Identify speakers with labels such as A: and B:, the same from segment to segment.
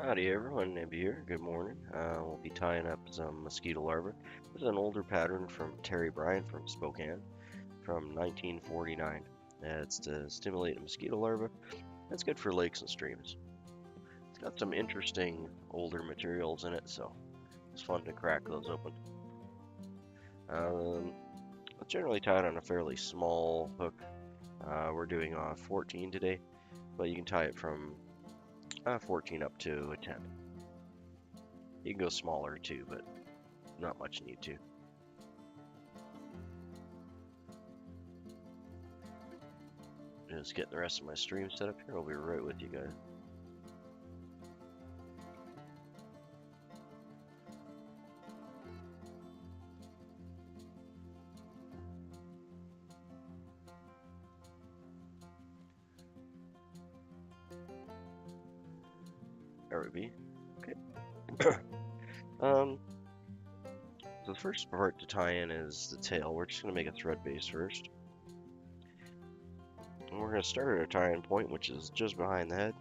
A: Howdy everyone, Nimby here. Good morning. We'll be tying up some mosquito larvae. This is an older pattern from Terry Bryant from Spokane from 1949. It's to stimulate a mosquito larva. That's good for lakes and streams. It's got some interesting older materials in it, so it's fun to crack those open. It's generally tied on a fairly small hook. We're doing 14 today, but you can tie it from 14 up to a 10. You can go smaller too, but not much need to. Just getting the rest of my stream set up here. I'll be right with you guys. There we be. Okay. So the first part to tie in is the tail. We're just going to make a thread base first. And we're going to start at a tie-in point, which is just behind the head.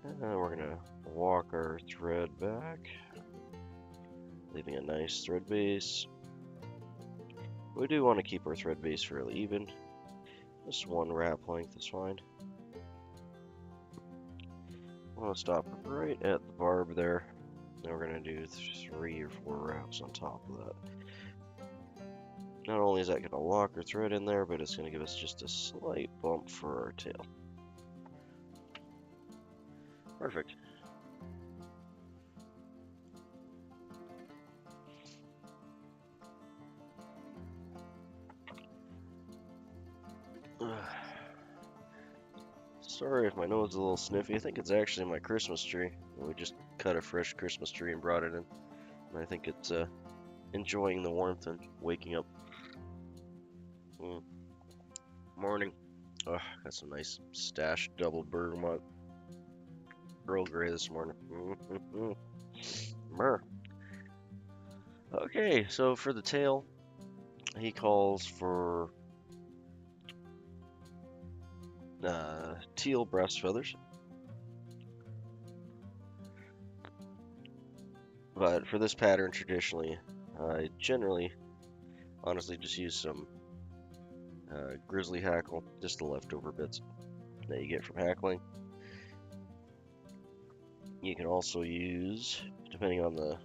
A: And then we're going to walk our thread back, leaving a nice thread base. We do want to keep our thread base fairly even. Just one wrap length is fine. I'm going to stop right at the barb there. Then we're going to do 3 or 4 wraps on top of that. Not only is that going to lock our thread in there, but it's going to give us just a slight bump for our tail. Perfect. Sorry if my nose is a little sniffy. I think it's actually my Christmas tree. We just cut a fresh Christmas tree and brought it in. And I think it's enjoying the warmth and waking up. Morning. Oh, got some nice stashed double bergamot Earl Grey this morning. Okay, so for the tail, he calls for teal breast feathers. But for this pattern, traditionally, I generally, honestly, just use some grizzly hackle, just the leftover bits that you get from hackling. You can also use, depending on the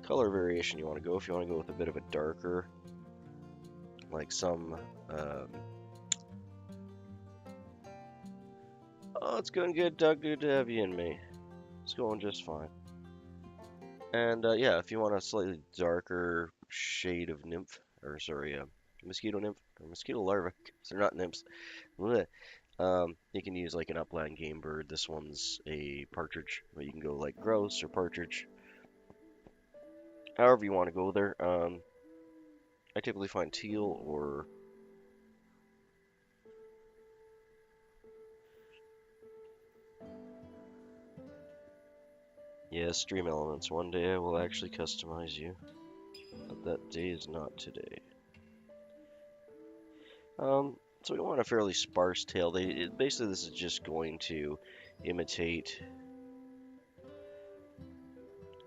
A: color variation you want to go, if you want to go with a bit of a darker, like some, oh, it's going good, Doug. Good to have you in, mate. It's going just fine. And yeah, if you want a slightly darker shade of nymph, or sorry, mosquito nymph, or mosquito larva, they're not nymphs. You can use like an upland game bird. This one's a partridge, but you can go like grouse or partridge. However you want to go there. I typically find teal or yeah, stream elements. One day I will actually customize you, but that day is not today. So we want a fairly sparse tail. Basically, this is just going to imitate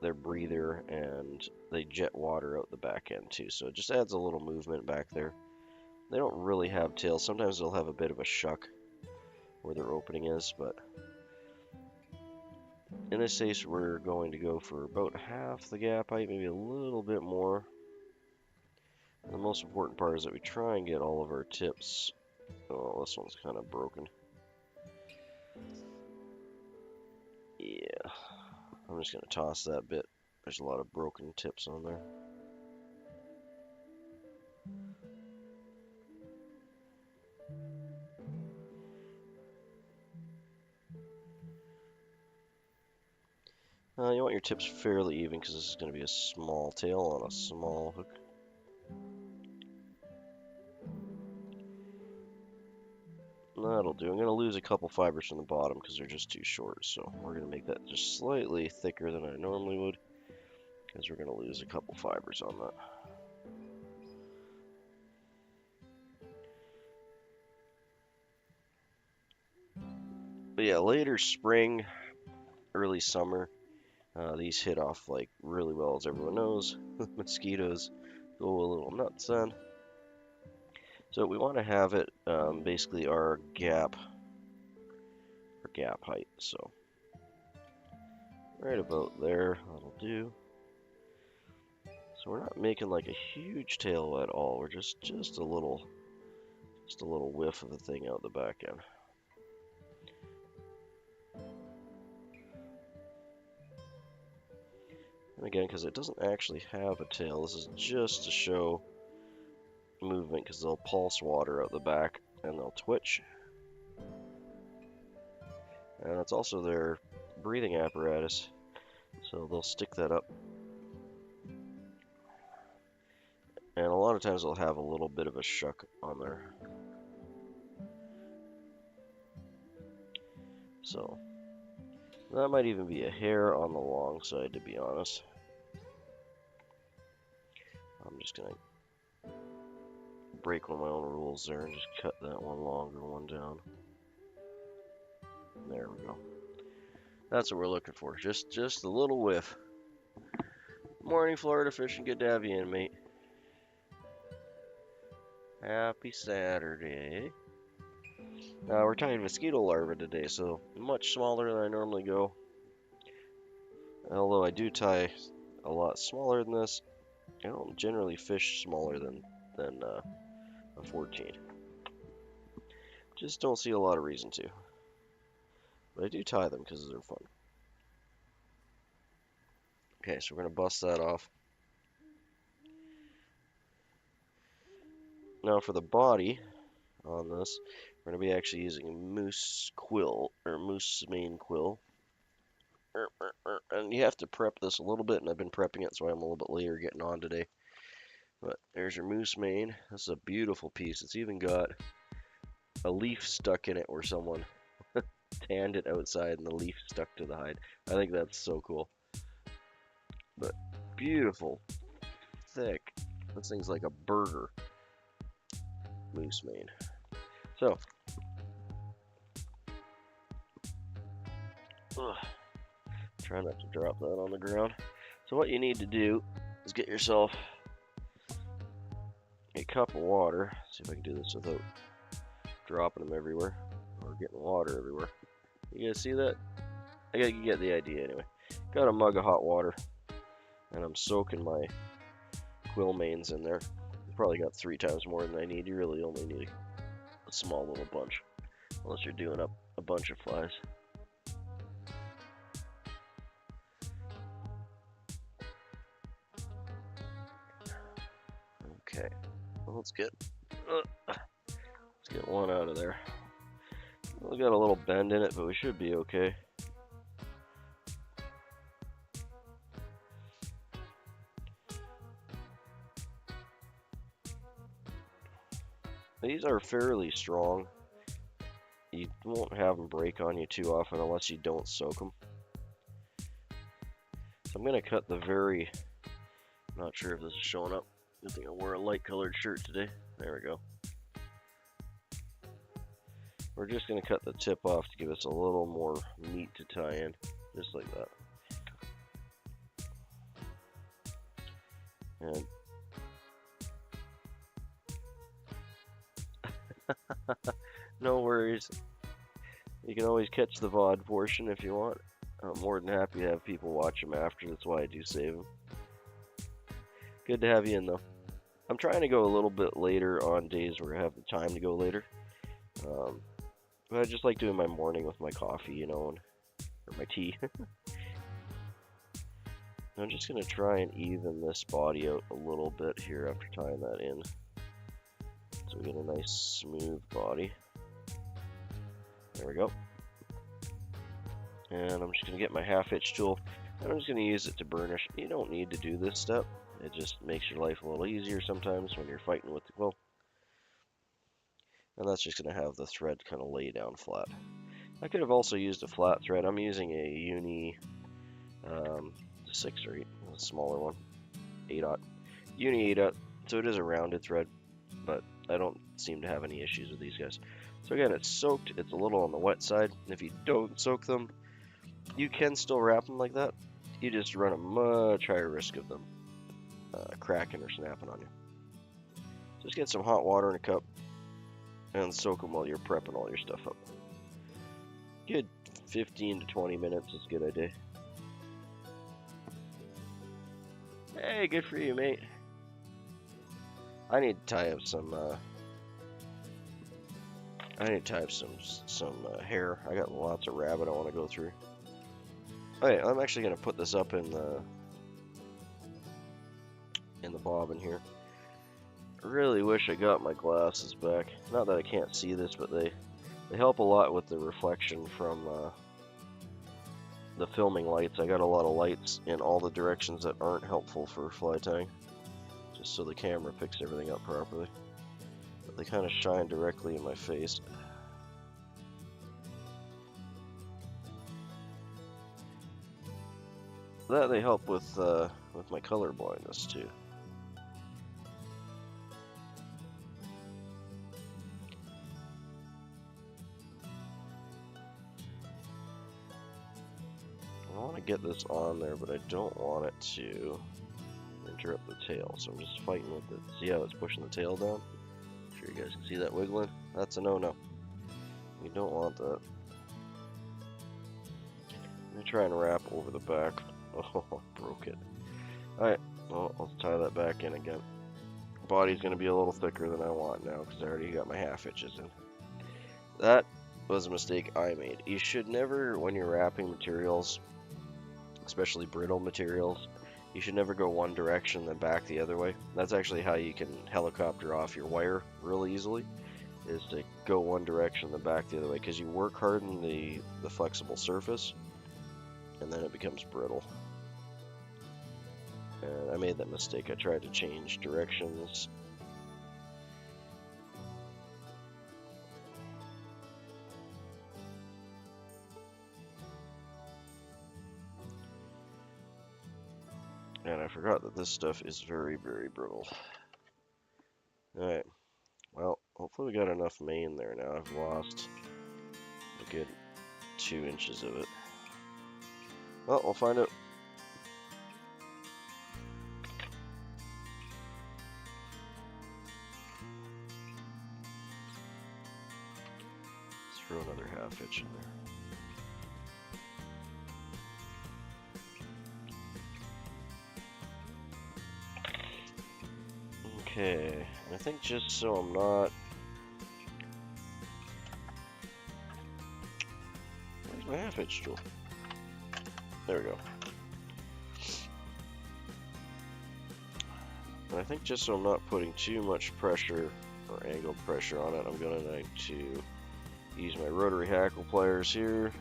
A: their breather, and they jet water out the back end too. So it just adds a little movement back there. They don't really have tails. Sometimes they'll have a bit of a shuck where their opening is, but in this case, we're going to go for about half the gap height, maybe a little bit more. And the most important part is that we try and get all of our tips. Oh, this one's kind of broken. Yeah, I'm just going to toss that bit. There's a lot of broken tips on there. You want your tips fairly even because this is going to be a small tail on a small hook. That'll do. I'm going to lose a couple fibers from the bottom because they're just too short. So we're going to make that just slightly thicker than I normally would because we're going to lose a couple fibers on that. But yeah, later spring, early summer, these hit off like really well, as everyone knows. Mosquitoes go a little nuts then. So we want to have it basically our gap height. So right about there, that'll do. So we're not making like a huge tail at all. We're just a little whiff of the thing out the back end. And again, because it doesn't actually have a tail, this is just to show movement, because they'll pulse water out the back and they'll twitch. And it's also their breathing apparatus, so they'll stick that up. And a lot of times they'll have a little bit of a shuck on there. So that might even be a hair on the long side, to be honest. I'm just gonna break one of my own rules there and just cut that one longer one down. There we go. That's what we're looking for. Just a little whiff. Morning, Florida fishing. Good to have you in, mate. Happy Saturday. We're tying mosquito larvae today, so much smaller than I normally go. Although I do tie a lot smaller than this, I don't generally fish smaller than a 14. Just don't see a lot of reason to. But I do tie them because they're fun. Okay, so we're going to bust that off. Now for the body on this, we're going to be actually using a moose quill, or moose mane quill. And you have to prep this a little bit, and I've been prepping it, so I'm a little bit later getting on today. But there's your moose mane. This is a beautiful piece. It's even got a leaf stuck in it where someone tanned it outside and the leaf stuck to the hide. I think that's so cool. But beautiful, thick. This thing's like a burger. Moose mane. So, try not to drop that on the ground. So what you need to do is get yourself a cup of water. See if I can do this without dropping them everywhere or getting water everywhere. You guys see that? You get the idea anyway. Got a mug of hot water, and I'm soaking my quill manes in there. Probably got 3 times more than I need. You really only need a small little bunch, unless you're doing up a bunch of flies. Okay, well, let's get one out of there. We got a little bend in it, but we should be okay. These are fairly strong. You won't have them break on you too often unless you don't soak them. So I'm going to cut the very... I'm not sure if this is showing up. Good thing I wore a light colored shirt today. There we go. We're just going to cut the tip off to give us a little more meat to tie in. Just like that. And no worries. You can always catch the VOD portion if you want. I'm more than happy to have people watch them after. That's why I do save them. Good to have you in, though. I'm trying to go a little bit later on days where I have the time to go later. But I just like doing my morning with my coffee, you know, or my tea. I'm just going to try and even this body out a little bit here after tying that in. So we get a nice smooth body. There we go. And I'm just going to get my half-hitch tool. And I'm just going to use it to burnish. You don't need to do this step. It just makes your life a little easier sometimes when you're fighting with the quill. And that's just going to have the thread kind of lay down flat. I could have also used a flat thread. I'm using a Uni 6 or 8, a smaller one, 8/0. Uni 8/0, so it is a rounded thread, but I don't seem to have any issues with these guys. So again, it's soaked. It's a little on the wet side. If you don't soak them, you can still wrap them like that. You just run a much higher risk of them cracking or snapping on you. Just get some hot water in a cup and soak them while you're prepping all your stuff up. Good 15 to 20 minutes is a good idea. Hey, good for you, mate. I need to tie up some. I need to tie up some hair. I got lots of rabbit I want to go through. Okay, I'm actually gonna put this up in the bobbin here. I really wish I got my glasses back. Not that I can't see this, but they help a lot with the reflection from the filming lights. I got a lot of lights in all the directions that aren't helpful for fly tying, just so the camera picks everything up properly. But they kind of shine directly in my face. That they help with my color blindness too. I want to get this on there, but I don't want it to interrupt the tail, so I'm just fighting with it. See how it's pushing the tail down? I'm sure you guys can see that wiggling. That's a no-no. You don't want that. Let me try and wrap over the back. Oh, I broke it. Alright, well, I'll tie that back in again. Body's going to be a little thicker than I want now, because I already got my half hitches in. That was a mistake I made. You should never, when you're wrapping materials, especially brittle materials, you should never go one direction then back the other way. That's actually how you can helicopter off your wire real easily, is to go one direction then back the other way, because you work harden the flexible surface and then it becomes brittle. And I made that mistake. I tried to change directions. And I forgot that this stuff is very, very brittle. Alright, well, hopefully we got enough main there now. I've lost a good 2 inches of it. Well, we'll find out. Let's throw another half inch in there. Okay, I think just so I'm not... Where's my half inch tool? There we go. And I think just so I'm not putting too much pressure or angled pressure on it, I'm going to need to use my rotary hackle pliers here.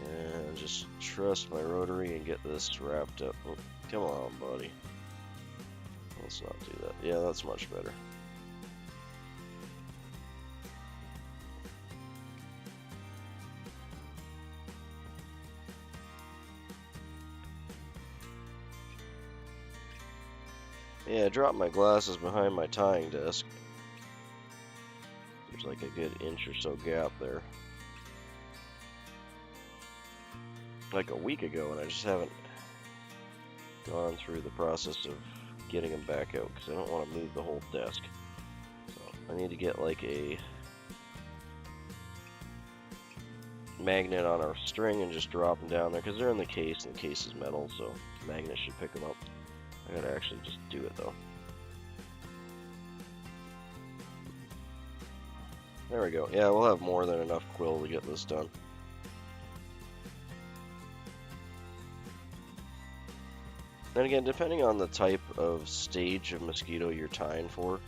A: And just trust my rotary and get this wrapped up. Oh, come on, buddy. Let's not do that. Yeah, that's much better. Yeah, I dropped my glasses behind my tying desk. There's like a good inch or so gap there. Like a week ago, and I just haven't gone through the process of getting them back out because I don't want to move the whole desk. So I need to get like a magnet on our string and just drop them down there because they're in the case and the case is metal, so the magnet should pick them up. I gotta actually just do it though. There we go. Yeah, we'll have more than enough quill to get this done. And again, depending on the type of stage of mosquito you're tying for,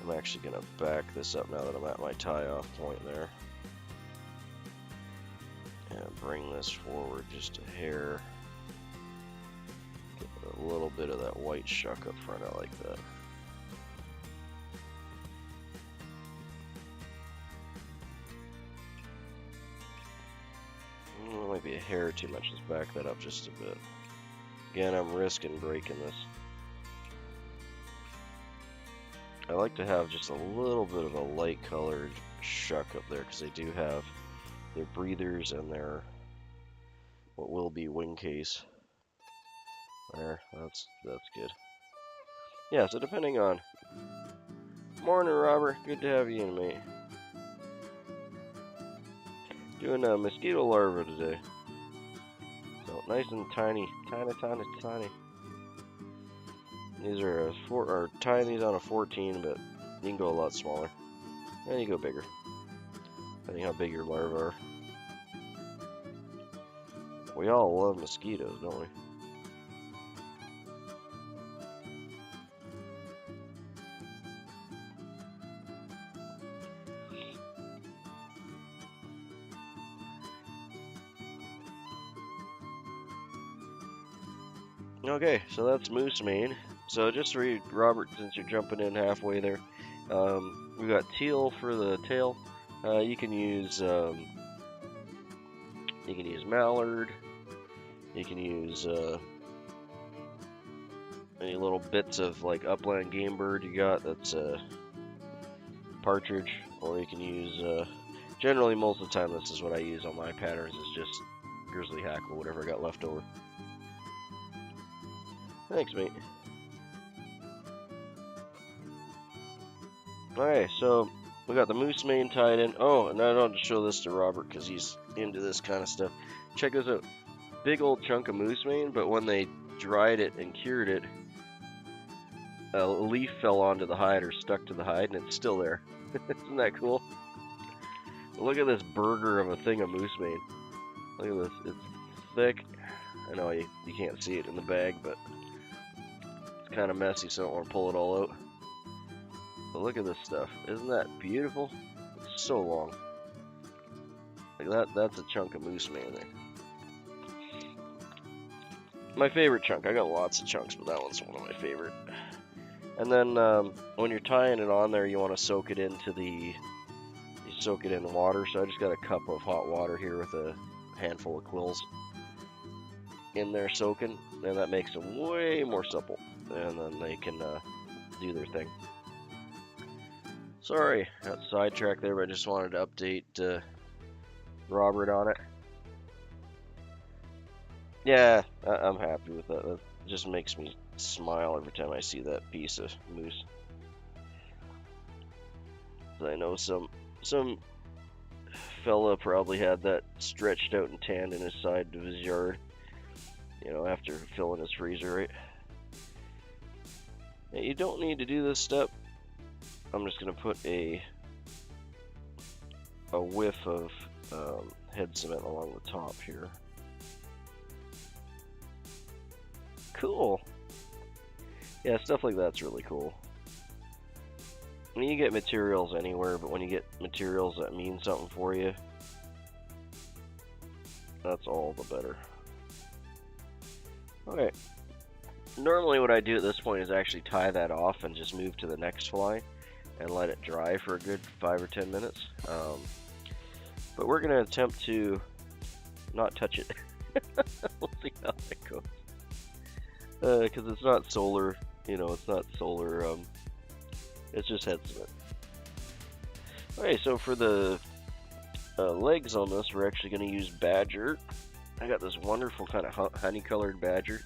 A: I'm actually going to back this up now that I'm at my tie-off point there. And bring this forward just a hair. Get a little bit of that white shuck up front, I like that. Might be a hair too much, let's back that up just a bit. Again, I'm risking breaking this. I like to have just a little bit of a light colored shuck up there because they do have their breathers and their what will be wing case. There, that's good. Yeah, so depending on. Morning, Robert. Good to have you in, mate. Doing a mosquito larva today. So nice and tiny. These are tying these on a 14, but you can go a lot smaller. And you go bigger. Depending how big your larvae are. We all love mosquitoes, don't we? Okay, so that's moose mane. So just to read, Robert, since you're jumping in halfway there, we got teal for the tail. You can use mallard. You can use any little bits of like upland game bird you got. That's partridge, or you can use. Generally, most of the time, this is what I use on my patterns. Is just grizzly hackle, whatever I got left over. Thanks, mate. Alright, so we got the moose mane tied in. Oh, and I don't have to show this to Robert because he's into this kind of stuff. Check this out. Big old chunk of moose mane, but when they dried it and cured it, a leaf fell onto the hide or stuck to the hide, and it's still there. Isn't that cool? Look at this burger of a thing of moose mane. Look at this. It's thick. I know you can't see it in the bag, but it's kind of messy, so I don't want to pull it all out. But look at this stuff. Isn't that beautiful? It's so long. Like that's a chunk of moose mane there. My favorite chunk. I got lots of chunks, but that one's one of my favorite. And then when you're tying it on there, you want to soak it into soak it in water. So I just got a cup of hot water here with a handful of quills in there soaking, and that makes them way more supple, and then they can do their thing. Sorry, got sidetracked there, but I just wanted to update Robert on it. Yeah, I'm happy with that. That just makes me smile every time I see that piece of moose. I know some fella probably had that stretched out and tanned in his side of his yard, you know, after filling his freezer, right? Now, you don't need to do this step. I'm just gonna put a whiff of head cement along the top here. Cool. Yeah, stuff like that's really cool. I mean, you get materials anywhere, but when you get materials that mean something for you, that's all the better. Okay. Normally what I do at this point is actually tie that off and just move to the next fly and let it dry for a good 5 or 10 minutes. But we're going to attempt to not touch it. We'll see how that goes. Because it's not solar, you know, it's not solar, it's just head cement. Okay, so for the legs on this, we're actually going to use badger. I got this wonderful kind of honey-colored badger.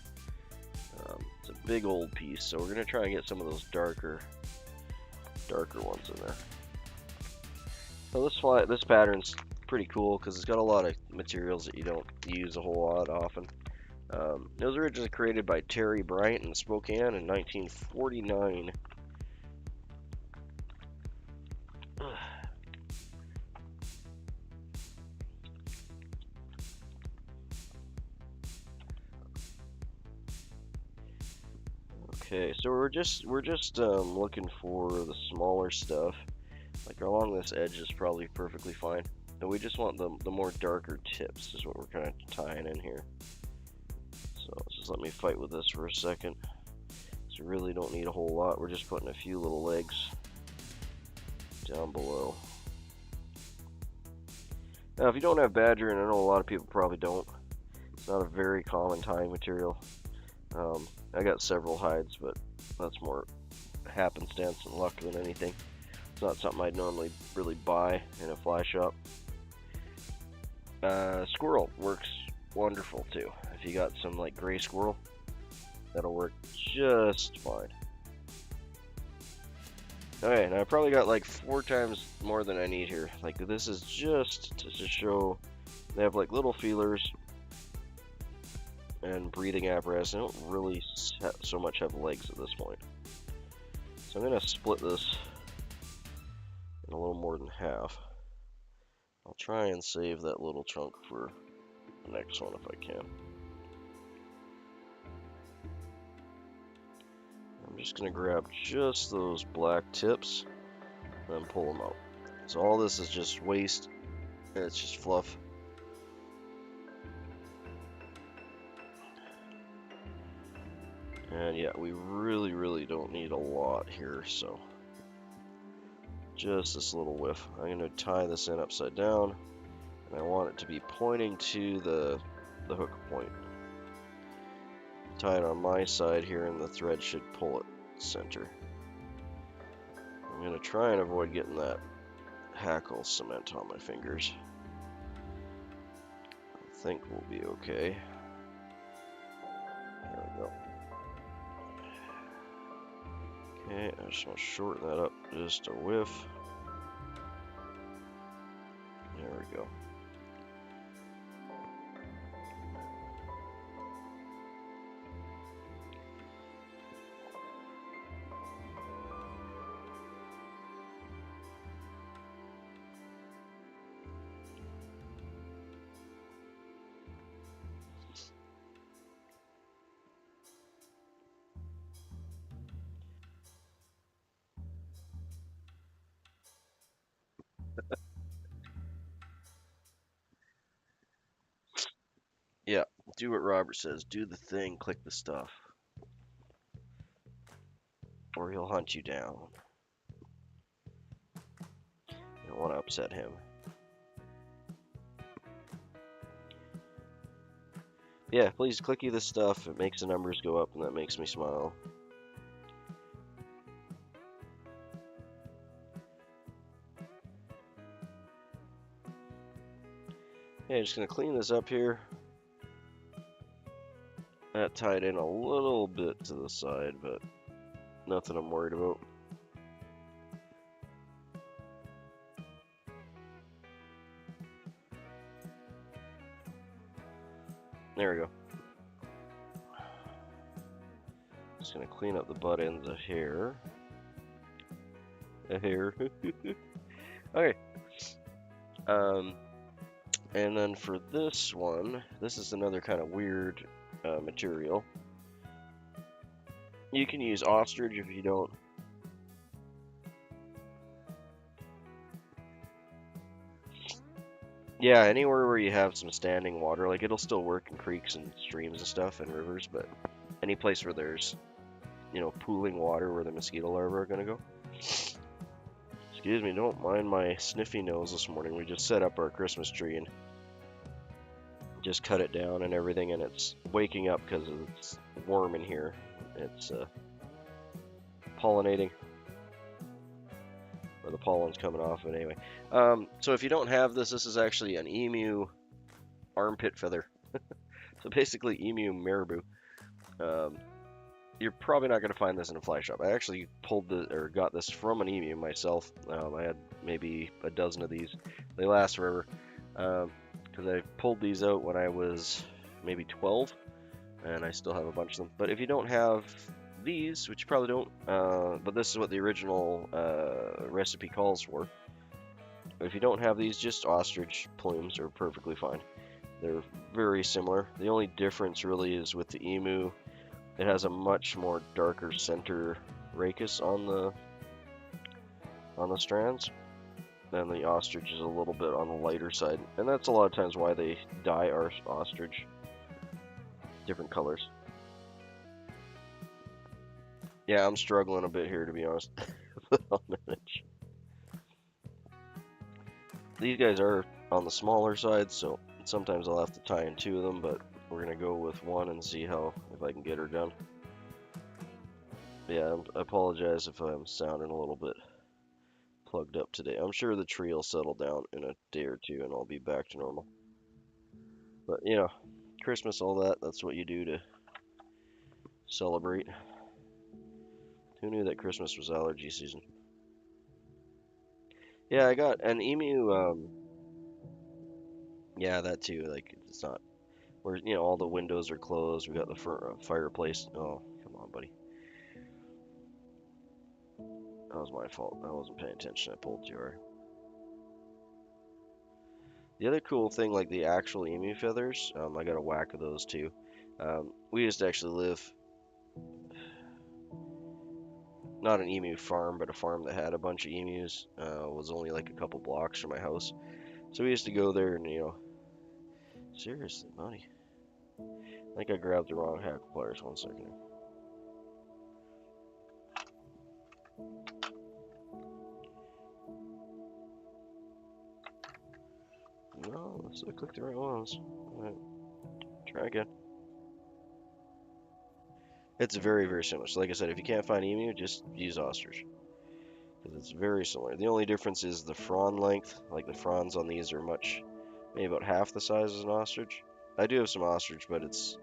A: It's a big old piece, so we're going to try and get some of those darker ones in there. So this pattern's pretty cool because it's got a lot of materials that you don't use a whole lot often. It was originally created by Terry Bryant in Spokane in 1949. Okay, so we're just looking for the smaller stuff. Like along this edge is probably perfectly fine. And we just want the more darker tips is what we're kind of tying in here. So just let me fight with this for a second. So we really don't need a whole lot. We're just putting a few little legs down below. Now if you don't have badger, and I know a lot of people probably don't, it's not a very common tying material. I got several hides, but that's more happenstance and luck than anything. It's not something I'd normally really buy in a fly shop. Squirrel works wonderful too. If you got some like gray squirrel, that'll work just fine. Okay, now I probably got like 4 times more than I need here. Like this is just to show they have like little feelers and breathing apparatus. They don't really so much have legs at this point. So I'm gonna split this in a little more than half. I'll try and save that little chunk for the next one if I can. I'm just going to grab just those black tips and then pull them out. So all this is just waste, and it's just fluff. And yeah, we really don't need a lot here, so just this little whiff. I'm going to tie this in upside down, and I want it to be pointing to the hook point. Tie it on my side here, and the thread should pull it center. I'm going to try and avoid getting that hackle cement on my fingers. I think we'll be okay. There we go. Okay, I just want to shorten that up just a whiff. There we go. Yeah, do what Robert says. Do the thing, click the stuff. Or he'll hunt you down. You don't want to upset him. Yeah, please clicky this stuff. It makes the numbers go up and that makes me smile. Okay, just going to clean this up here. That tied in a little bit to the side, but nothing I'm worried about. There we go. Just gonna clean up the butt ends of hair. Okay. And then for this one, this is another kind of weird material. You can use ostrich if you don't. Yeah, anywhere where you have some standing water, like it'll still work in creeks and streams and stuff and rivers, but any place where there's, you know, pooling water where the mosquito larvae are gonna go. Excuse me, don't mind my sniffy nose this morning. We just set up our Christmas tree and just cut it down and everything, and it's waking up because it's warm in here. It's pollinating. Or the pollen's coming off of it anyway. So if you don't have this, this is actually an emu armpit feather. So basically emu marabou. You're probably not going to find this in a fly shop. I actually got this from an emu myself. I had maybe a dozen of these. They last forever. Because I pulled these out when I was maybe 12, and I still have a bunch of them. But if you don't have these, which you probably don't, but this is what the original recipe calls for. If you don't have these, just ostrich plumes are perfectly fine. They're very similar. The only difference really is with the emu. It has a much more darker center rachis on the strands. Then the ostrich is a little bit on the lighter side, and that's a lot of times why they dye our ostrich different colors. Yeah, I'm struggling a bit here, to be honest. I'll manage. These guys are on the smaller side, so sometimes I'll have to tie in 2 of them, but we're gonna go with 1 and see if I can get her done. Yeah, I apologize if I'm sounding a little bit plugged up today. I'm sure the tree will settle down in a day or two and I'll be back to normal. But, Christmas, all that, that's what you do to celebrate. Who knew that Christmas was allergy season? Yeah, I got an emu. Yeah, that too. Like, it's not where all the windows are closed. We got the fireplace. Oh, come on, buddy. That was my fault. I wasn't paying attention. I pulled too hard. The other cool thing, like the actual emu feathers, I got a whack of those too. We used to actually live, not an emu farm, but a farm that had a bunch of emus. Was only like a couple blocks from my house. So we used to go there and, seriously, buddy. I think I grabbed the wrong hackle pliers. 1 second. No, let's click the right ones. Alright, try again. It's very, very similar. So like I said, if you can't find emu, just use ostrich. Because it's very similar. The only difference is the frond length. Like the fronds on these are maybe about half the size as an ostrich. I do have some ostrich, but it's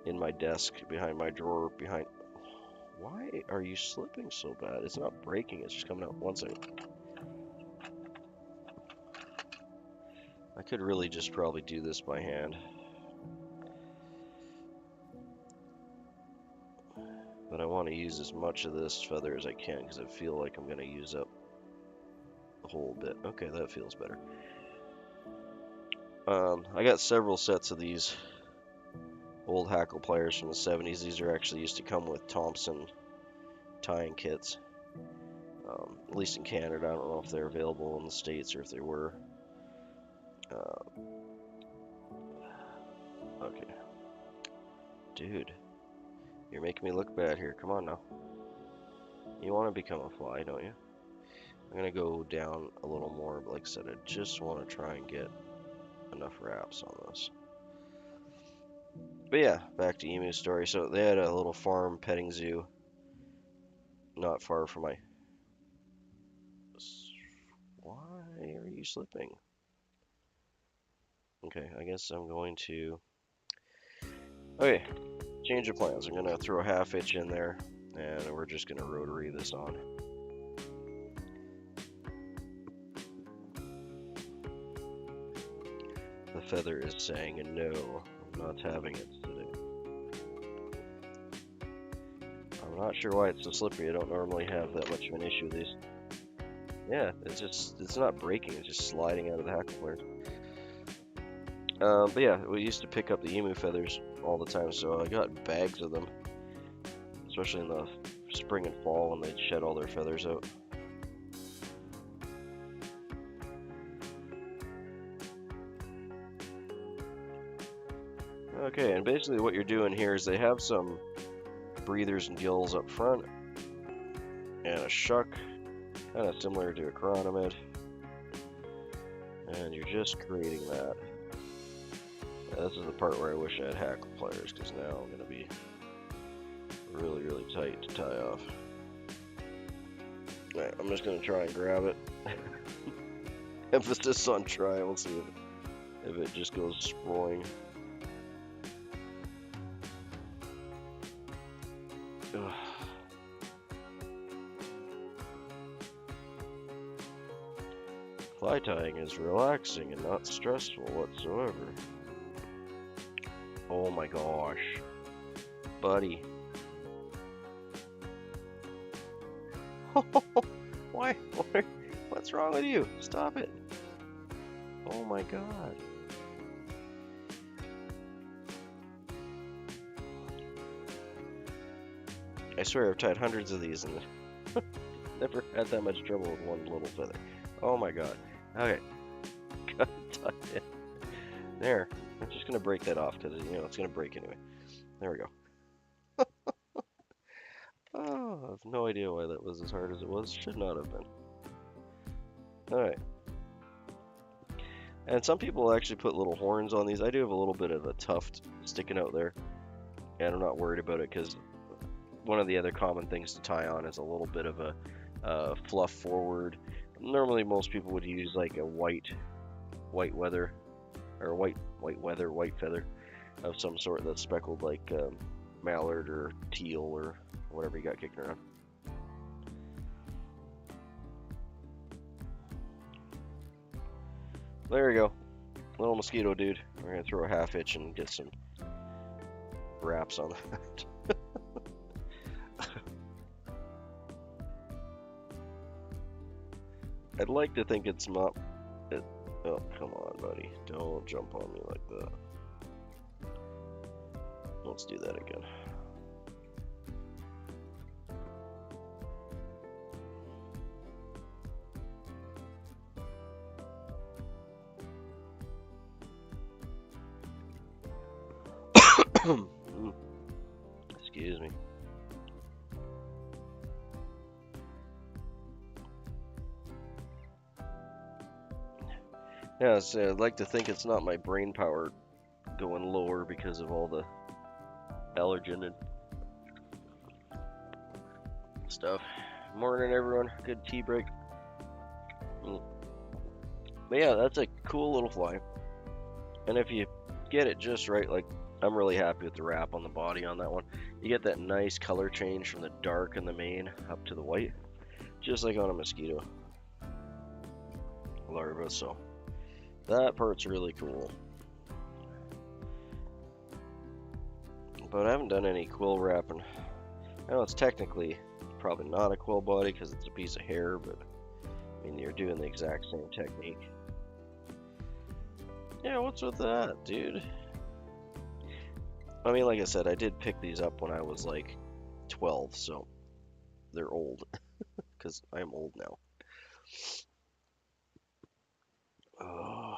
A: in my desk, behind my drawer, behind... Why are you slipping so bad? It's not breaking, it's just coming out. 1 second. I could really just probably do this by hand. But I want to use as much of this feather as I can because I feel like I'm going to use up the whole bit. Okay, that feels better. I got several sets of these old hackle pliers from the 70s. These are actually used to come with Thompson tying kits. At least in Canada. I don't know if they're available in the States or if they were. Okay. Dude, you're making me look bad here. Come on now. You want to become a fly, don't you? I'm going to go down a little more, but like I said, I just want to try and get enough wraps on this. But yeah, back to emu story. So they had a little farm petting zoo not far from my... Why are you slipping? Okay, I guess I'm going to... Okay, change of plans. I'm going to throw a half hitch in there, and we're just going to rotary this on. The feather is saying no, I'm not having it today. I'm not sure why it's so slippery. I don't normally have that much of an issue with these. Yeah, it's not breaking, it's just sliding out of the hackle pliers. But yeah, we used to pick up the emu feathers all the time, so I got bags of them, especially in the spring and fall when they'd shed all their feathers out. Okay, and basically what you're doing here is they have some breathers and gills up front, and a shuck, kind of similar to a chironomid, and you're just creating that. Now, this is the part where I wish I had hackle pliers, because now I'm going to be really, really tight to tie off. Alright, I'm just going to try and grab it. Emphasis on try, we'll see if it just goes sprawling. Ugh. Fly tying is relaxing and not stressful whatsoever. Oh my gosh. Buddy. Why? What's wrong with you? Stop it. Oh my god. I swear I've tied hundreds of these and never had that much trouble with one little feather. Oh my god. Okay. Gotta tie it. There. I'm just gonna break that off because it's gonna break anyway. There we go. Oh, I have no idea why that was as hard as it was. Should not have been. Alright. And some people actually put little horns on these. I do have a little bit of a tuft sticking out there. And I'm not worried about it because one of the other common things to tie on is a little bit of a fluff forward. Normally, most people would use like a white weather or white feather of some sort that's speckled like mallard or teal or whatever you got kicking around. There we go. Little mosquito dude. We're gonna throw a half hitch and get some wraps on that. I'd like to think it's not. Oh, come on, buddy. Don't jump on me like that. Let's do that again. Excuse me. Yeah, so I'd like to think it's not my brain power going lower because of all the allergen and stuff. Morning, everyone. Good tea break. But yeah, that's a cool little fly. And if you get it just right, like I'm really happy with the wrap on the body on that one. You get that nice color change from the dark in the mane up to the white, just like on a mosquito larva. So that part's really cool. But I haven't done any quill wrapping. I know it's technically probably not a quill body because it's a piece of hair, but I mean, you're doing the exact same technique. Yeah, what's with that, dude? I mean, like I said, I did pick these up when I was like 12, so they're old because I'm old now. Oh.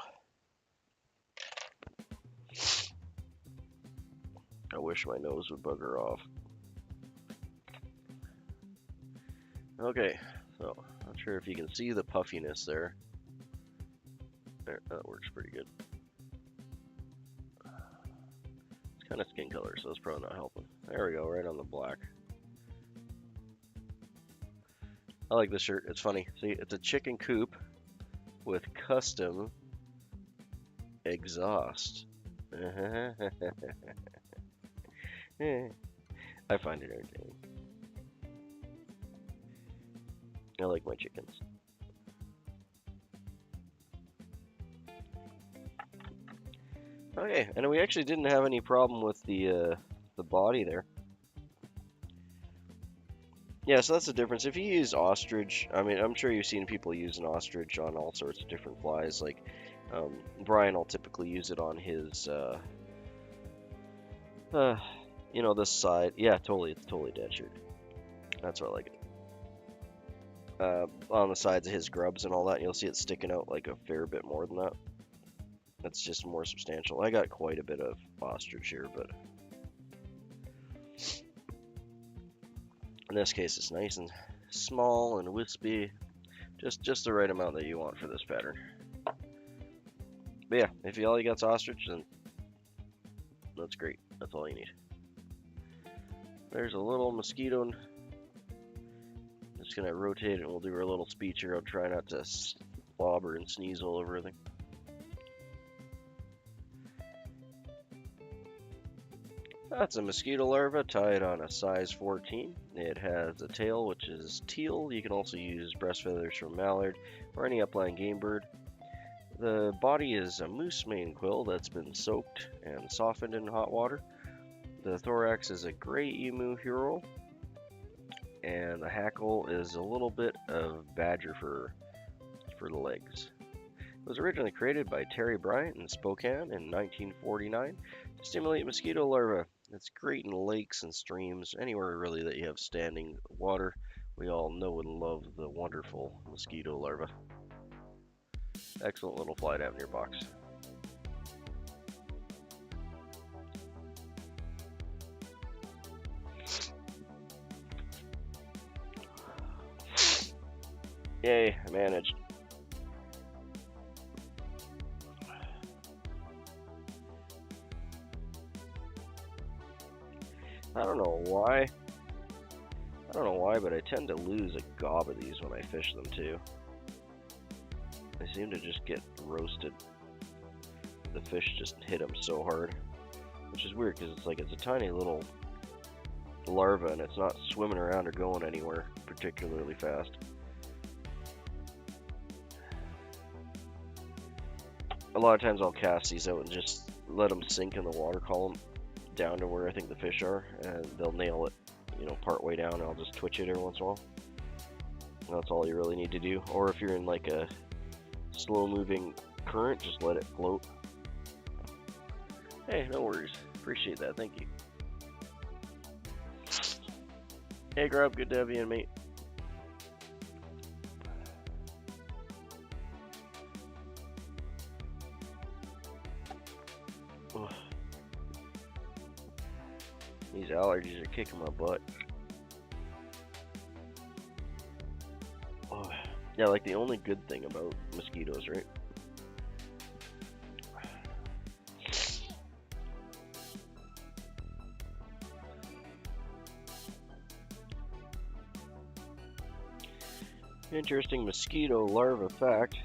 A: I wish my nose would bugger off. Okay, so not sure if you can see the puffiness there. There, that works pretty good. It's kind of skin color, so it's probably not helping. There we go, right on the black. I like this shirt. It's funny. See, it's a chicken coop with custom exhaust. I find it entertaining. I like my chickens. Okay, and we actually didn't have any problem with the body there. Yeah, so that's the difference. If you use ostrich, I mean, I'm sure you've seen people use an ostrich on all sorts of different flies. Like Brian will typically use it on his, you know, this side. Yeah, totally, it's totally dead shirt. That's why I like it. On the sides of his grubs and all that, you'll see it sticking out like a fair bit more than that. That's just more substantial. I got quite a bit of ostrich here, but in this case, it's nice and small and wispy, just the right amount that you want for this pattern. But yeah, if all you got's ostrich, then that's great. That's all you need. There's a little mosquito. Just gonna rotate it and we'll do our little speech here. I'll try not to slobber and sneeze all over everything. That's a mosquito larva tied on a size 14. It has a tail which is teal. You can also use breast feathers from mallard or any upland game bird. The body is a moose mane quill that's been soaked and softened in hot water. The thorax is a gray emu hero, and the hackle is a little bit of badger fur for the legs. It was originally created by Terry Bryant in Spokane in 1949 to stimulate mosquito larvae. It's great in lakes and streams, anywhere really that you have standing water. We all know and love the wonderful mosquito larva. Excellent little fly to have in your box. Yay, I managed. I don't know why I don't know why, but I tend to lose a gob of these when I fish them too. They seem to just get roasted. The fish just hit them so hard, which is weird because it's a tiny little larva and it's not swimming around or going anywhere particularly fast. A lot of times I'll cast these out and just let them sink in the water column down to where I think the fish are, and they'll nail it, you know, part way down, and I'll just twitch it every once in a while. And that's all you really need to do. Or if you're in like a slow moving current, just let it float. Hey, no worries. Appreciate that. Thank you. Hey, Grub. Good to have you in, mate. Ugh. These allergies are kicking my butt. Oh. Yeah, like the only good thing about mosquitoes, right? Interesting mosquito larva fact.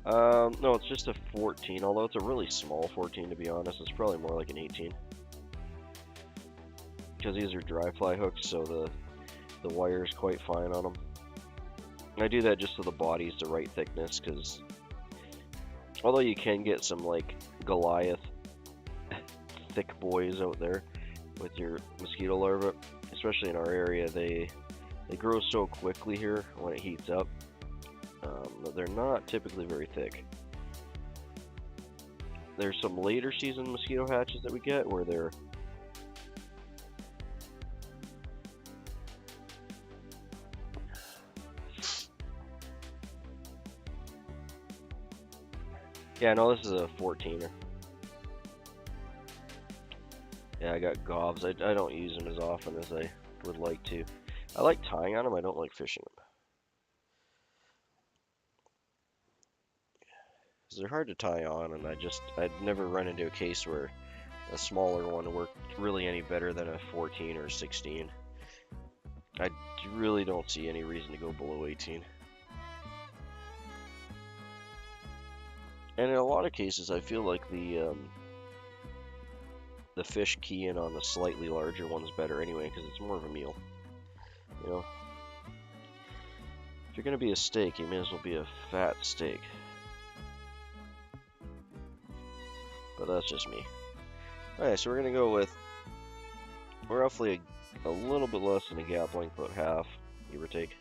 A: No, it's just a 14, although it's a really small 14 to be honest. It's probably more like an 18. Because these are dry fly hooks, so the wire is quite fine on them. I do that just so the body's the right thickness, because although you can get some like Goliath thick boys out there with your mosquito larva, especially in our area, they grow so quickly here when it heats up that they're not typically very thick. There's some later season mosquito hatches that we get where they're yeah, no, this is a 14er. Yeah, I got gobs. I don't use them as often as I would like to. I like tying on them, I don't like fishing them. Because they're hard to tie on, and I'd never run into a case where a smaller one worked really any better than a 14 or 16. I really don't see any reason to go below 18. And in a lot of cases, I feel like the fish key in on the slightly larger one's better anyway, because it's more of a meal. You know, if you're gonna be a steak, you may as well be a fat steak. But that's just me. Alright, so we're gonna go with roughly a little bit less than a gap length, about half, give or take,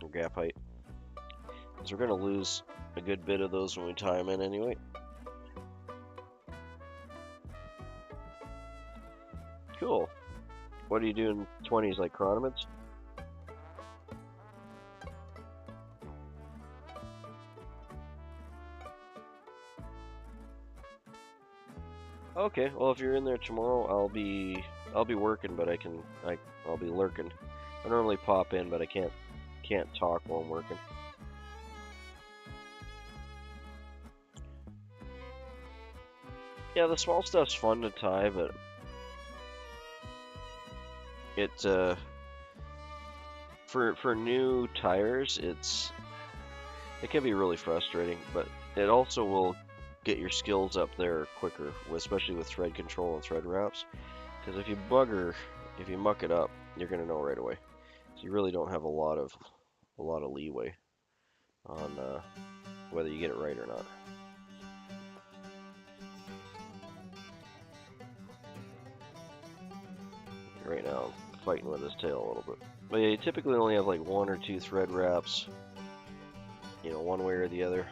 A: or gap height. Because we're gonna lose a good bit of those when we tie them in anyway. Cool. What do you do in 20s, like chronomids? Okay, well if you're in there tomorrow, I'll be working, but I'll be lurking. I normally pop in, but I can't talk while I'm working. Yeah, the small stuff's fun to tie, but it for new tires, it can be really frustrating, but it also will get your skills up there quicker, especially with thread control and thread wraps. Because if you muck it up, you're gonna know right away. So you really don't have a lot of leeway on whether you get it right or not. Right now, I'm fighting with his tail a little bit. But yeah, you typically only have like 1 or 2 thread wraps, you know, one way or the other.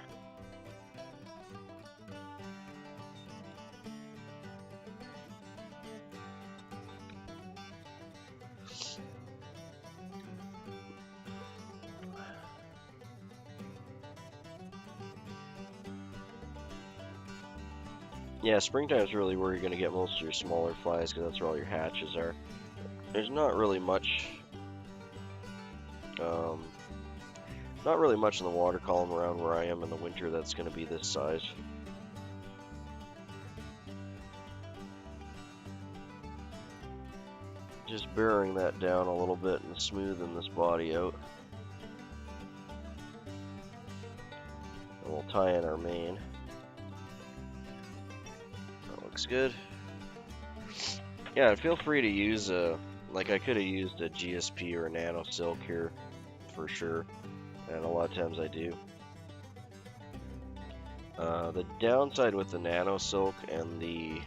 A: Yeah, springtime is really where you're going to get most of your smaller flies, because that's where all your hatches are. There's not really much in the water column around where I am in the winter that's going to be this size. Just bearing that down a little bit and smoothing this body out. And we'll tie in our mane. That looks good. Yeah, and feel free to use like I could have used a GSP or a nano silk here for sure, and a lot of times I do. The downside with the nano silk and the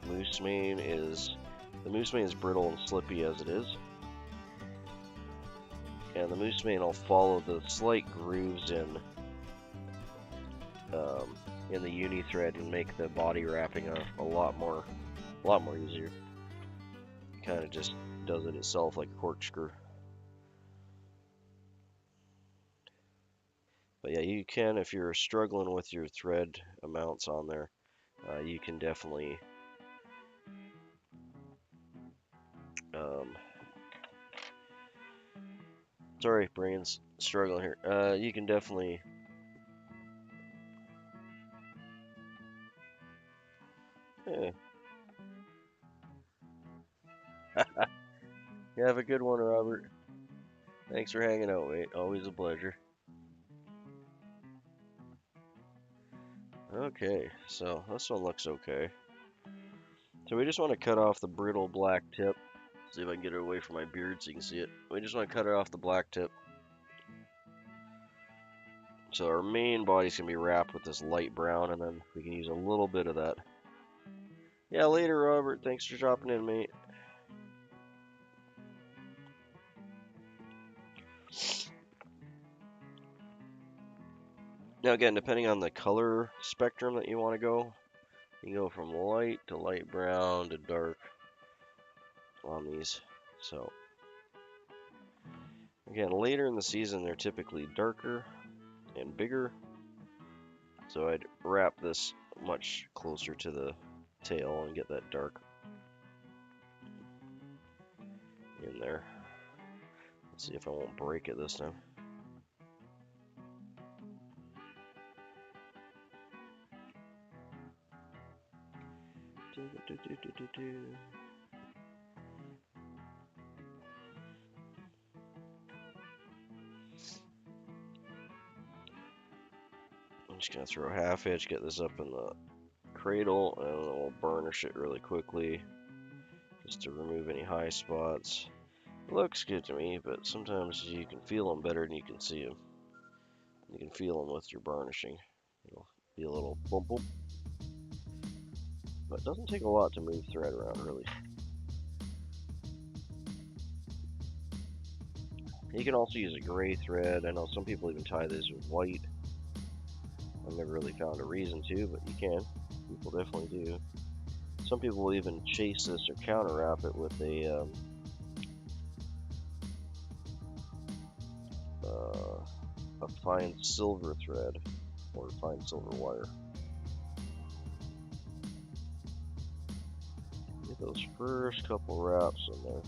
A: moose mane is the moose mane is brittle and slippy as it is, and the moose mane will follow the slight grooves in the uni thread and make the body wrapping a lot more easier. Kind of just does it itself like a corkscrew. But yeah, you can, if you're struggling with your thread amounts on there, you can definitely sorry, brain's struggling here. You can definitely yeah. You have a good one, Robert. Thanks for hanging out, mate. Always a pleasure. Okay, so this one looks okay. So we just want to cut off the brittle black tip. See if I can get it away from my beard so you can see it. We just want to cut it off the black tip. So our main body's going to be wrapped with this light brown, and then we can use a little bit of that. Yeah, later, Robert. Thanks for dropping in, mate. Now again, depending on the color spectrum that you want to go, you can go from light to light brown to dark on these. So again, later in the season, they're typically darker and bigger. So I'd wrap this much closer to the tail and get that dark in there. Let's see if I won't break it this time. I'm just gonna throw a half hitch, get this up in the cradle, and then we'll burnish it really quickly just to remove any high spots. It looks good to me, but sometimes you can feel them better than you can see them. You can feel them with your varnishing. It'll be a little bump bump. But it doesn't take a lot to move thread around, really. You can also use a gray thread. I know some people even tie this with white. I've never really found a reason to, but you can. People definitely do. Some people will even chase this or counter wrap it with a fine silver thread or fine silver wire. Get those first couple wraps in there.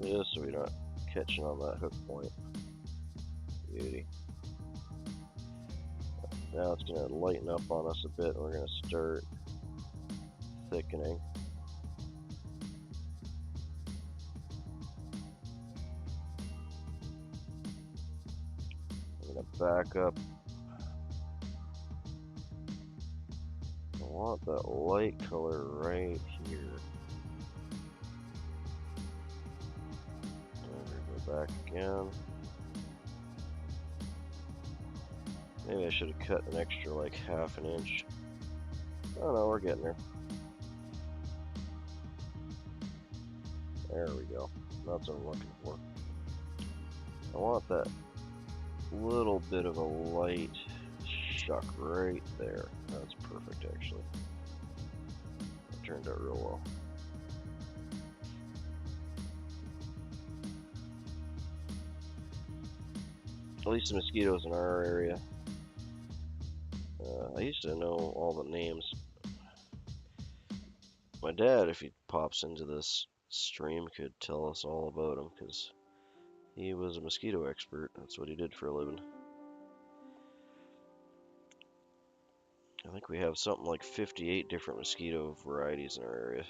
A: Just so we're not catching on that hook point. Beauty. Now it's going to lighten up on us a bit, and we're going to start thickening. I'm going to back up. I want that light color right here. And go back again. Maybe I should have cut an extra like half an inch. Oh no, we're getting there. There we go. That's what I'm looking for. I want that little bit of a light shuck right there. That's perfect, actually. It turned out real well. At least the mosquitoes in our area. I used to know all the names. My dad, if he pops into this stream, could tell us all about them because he was a mosquito expert. That's what he did for a living. I think we have something like 58 different mosquito varieties in our area.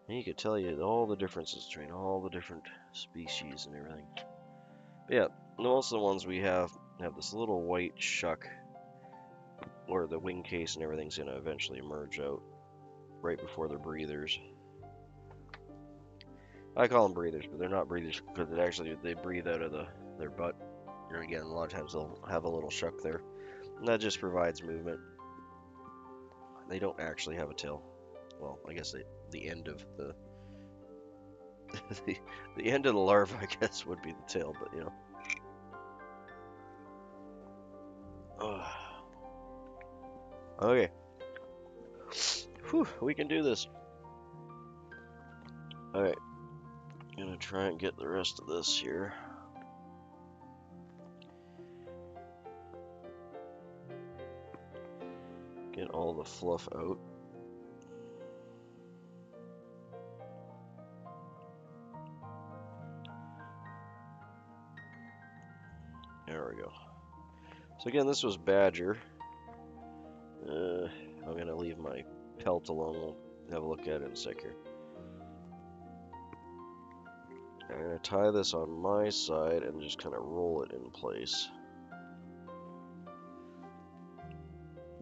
A: And you could tell you all the differences between all the different species and everything. But yeah, most of the ones we have this little white shuck where the wing case and everything's going to eventually emerge out right before they're breathers. I call them breathers, but they're not breathers because they breathe out of their butt. And again, a lot of times they'll have a little shuck there. And that just provides movement. They don't actually have a tail. Well, I guess the end of the the end of the larva, I guess, would be the tail, but you know. Okay. Whew, we can do this. Alright. Gonna try and get the rest of this here. Get all the fluff out. There we go. So again, this was badger. I'm gonna leave my pelt alone. We'll have a look at it in a sec here. I'm gonna tie this on my side and just kind of roll it in place.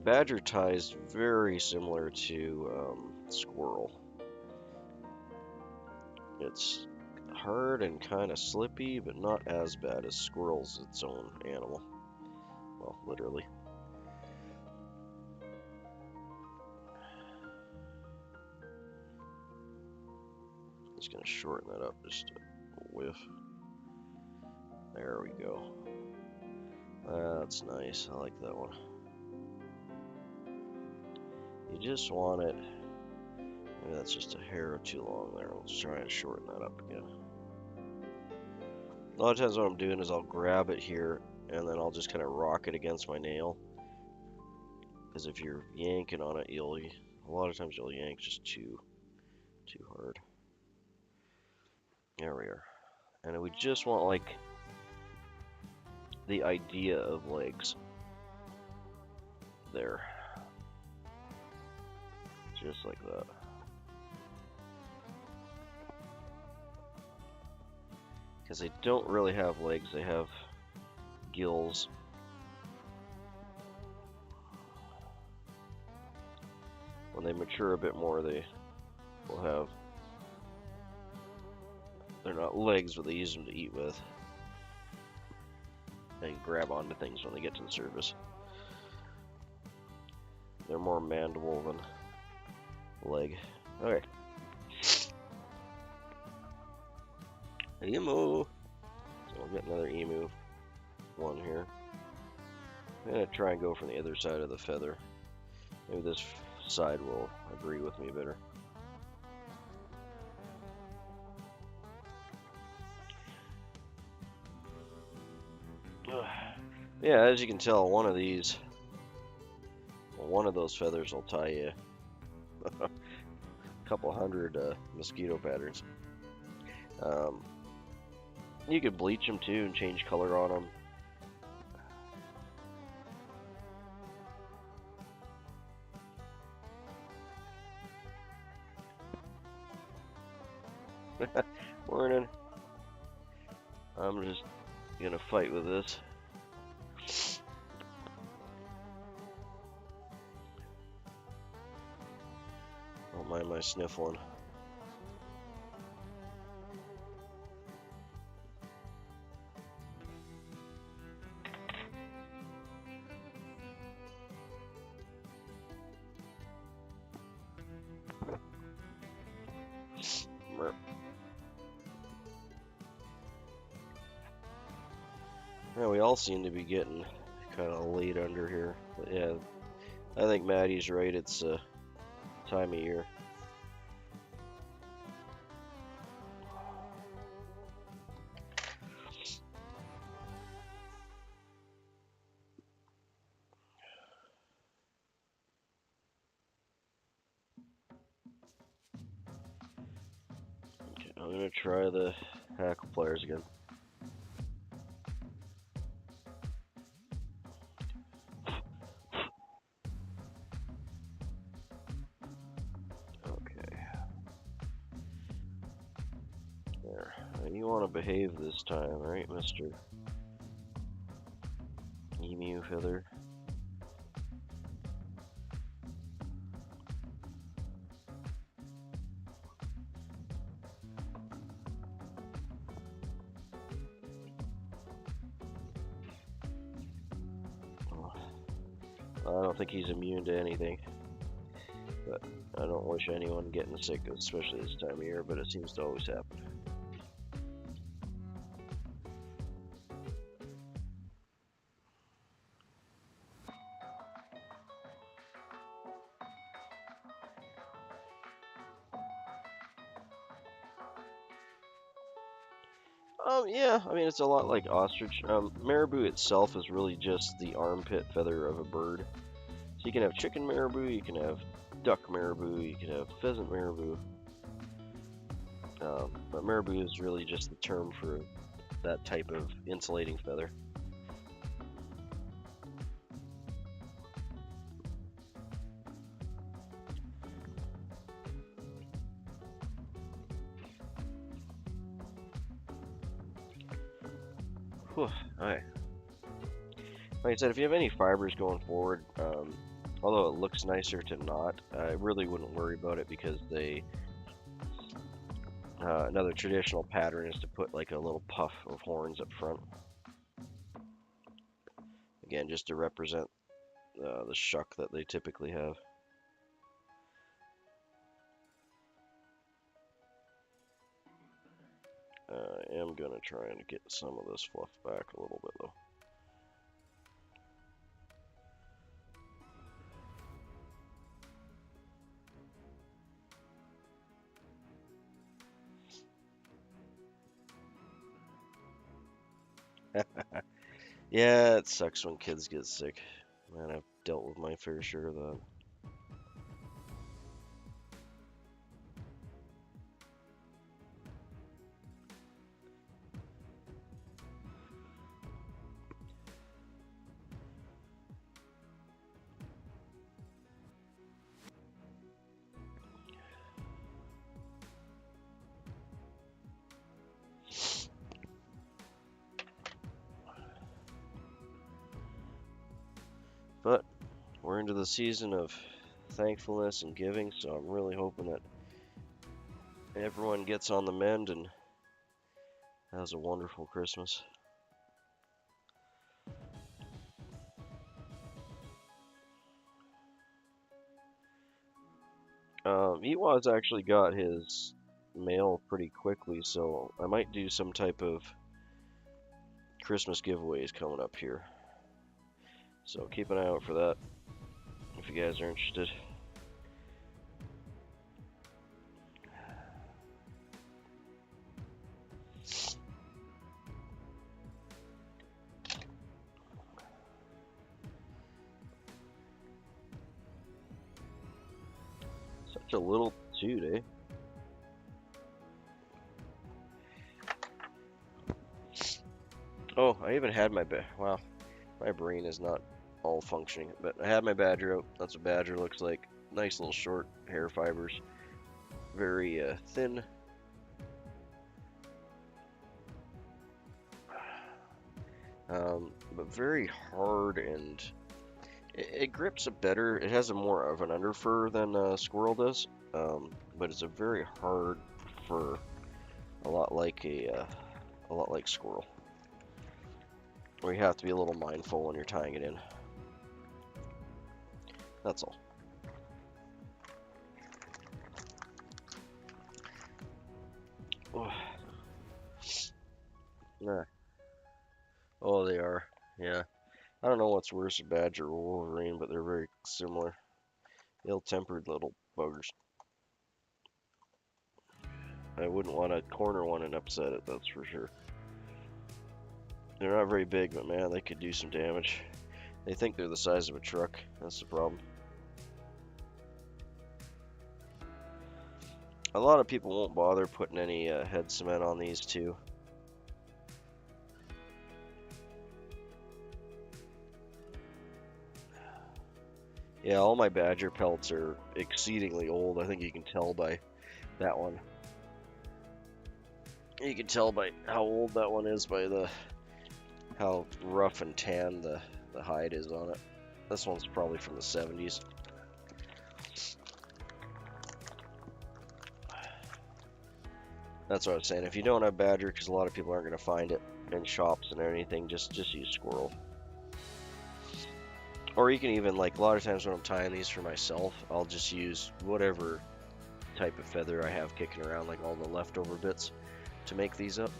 A: Badger tie is very similar to squirrel. It's hard and kind of slippy, but not as bad as squirrel's its own animal. Well, literally. Just gonna shorten that up just a whiff. There we go. That's nice. I like that one. You just want it. Maybe that's just a hair or too long there. Let's try and shorten that up again. A lot of times what I'm doing is I'll grab it here and then I'll just kind of rock it against my nail. Because if you're yanking on it, a lot of times you'll yank just too hard. There we are. And we just want like the idea of legs. There. Just like that. Because they don't really have legs, they have gills. When they mature a bit more, they will have, they're not legs, but they use them to eat with. And grab onto things when they get to the surface. They're more mandible than leg. Okay. Emu! So we'll get another emu one here. I'm gonna try and go from the other side of the feather. Maybe this side will agree with me better. Yeah, as you can tell, one of those feathers will tie you a couple hundred mosquito patterns. You could bleach them too and change color on them. Morning. I'm just gonna fight with this. Don't mind my sniffling. Yeah, we all seem to be getting kind of laid under here. But yeah, I think Maddie's right. It's time of year. Okay, I'm gonna try the hackle pliers again. You want to behave this time, right, Mr. Emu Feather? I don't think he's immune to anything, but I don't wish anyone getting sick, especially this time of year, but it seems to always happen. Yeah, I mean, it's a lot like ostrich. Marabou itself is really just the armpit feather of a bird. So you can have chicken marabou, you can have duck marabou, you can have pheasant marabou. But marabou is really just the term for that type of insulating feather. Whew, alright. Like I said, if you have any fibers going forward, although it looks nicer to not, I really wouldn't worry about it because another traditional pattern is to put like a little puff of horns up front. Again, just to represent the shuck that they typically have. I am going to try and get some of this fluff back a little bit though. Yeah, it sucks when kids get sick. Man, I've dealt with my fair share of that. But we're into the season of thankfulness and giving, so I'm really hoping that everyone gets on the mend and has a wonderful Christmas. Ewa's actually got his mail pretty quickly, so I might do some type of Christmas giveaways coming up here. So keep an eye out for that if you guys are interested. Such a little toot, eh? Oh, I even had my wow, my brain is not all functioning, but I had my badger out. That's what badger looks like. Nice little short hair fibers, very thin. But very hard, and it grips it better. It has a more of an under fur than a squirrel does, but it's a very hard fur, a lot like squirrel, where you have to be a little mindful when you're tying it in. That's all. Nah. Oh, they are. Yeah. I don't know what's worse, a badger or wolverine, but they're very similar. Ill-tempered little buggers. I wouldn't want to corner one and upset it, that's for sure. They're not very big, but man, they could do some damage. They think they're the size of a truck. That's the problem. A lot of people won't bother putting any head cement on these too. Yeah, all my badger pelts are exceedingly old. I think you can tell by that one. You can tell by how old that one is by how rough and tan the hide is on it. This one's probably from the 70s. That's what I was saying. If you don't have badger, because a lot of people aren't going to find it in shops and anything, just use squirrel. Or you can even, like, a lot of times when I'm tying these for myself, I'll just use whatever type of feather I have kicking around, like all the leftover bits, to make these up.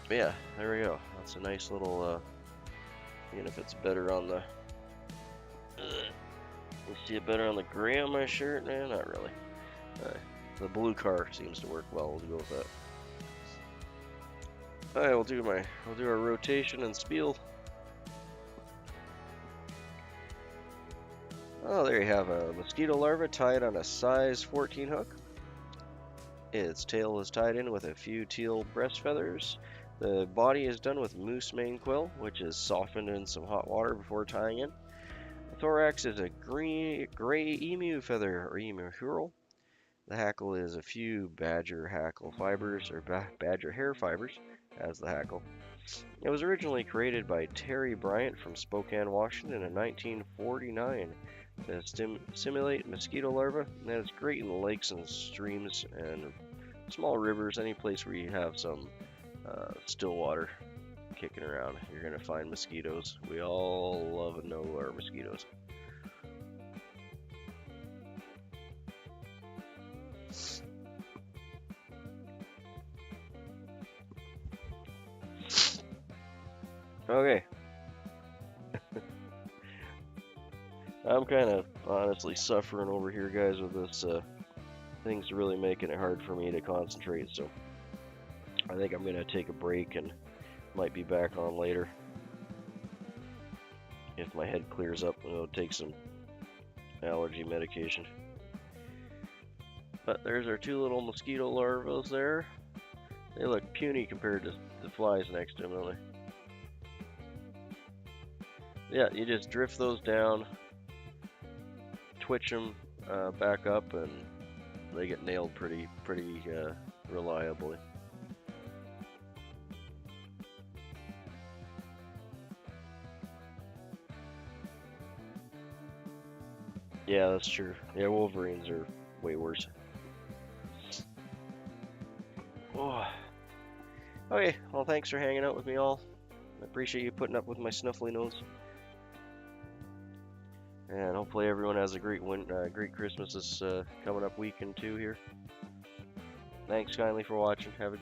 A: But yeah, there we go. That's a nice little, even if it's better on the, you see it better on the gray on my shirt? Nah, not really. The blue car seems to work well. We'll go with that. Alright, we'll do our rotation and spiel. Oh, there you have a mosquito larva tied on a size 14 hook. Its tail is tied in with a few teal breast feathers. The body is done with moose mane quill, which is softened in some hot water before tying in. The thorax is a gray emu feather or emu herl. The hackle is a few badger hackle fibers or badger hair fibers as the hackle. It was originally created by Terry Bryant from Spokane, Washington in 1949 to simulate mosquito larvae, and it's great in lakes and streams and small rivers, any place where you have some still water kicking around. You're going to find mosquitoes. We all love and know our mosquitoes. Okay. I'm kind of honestly suffering over here, guys, with this. Things really making it hard for me to concentrate, so I think I'm going to take a break and might be back on later. If my head clears up, I'll take some allergy medication. But there's our two little mosquito larvae there. They look puny compared to the flies next to them, don't they? Yeah, you just drift those down, twitch them back up, and they get nailed pretty reliably. Yeah, that's true. Yeah, wolverines are way worse. Oh. Okay, well, thanks for hanging out with me all. I appreciate you putting up with my snuffly nose. And hopefully everyone has a great Christmas this coming up weekend too here. Thanks kindly for watching. Have a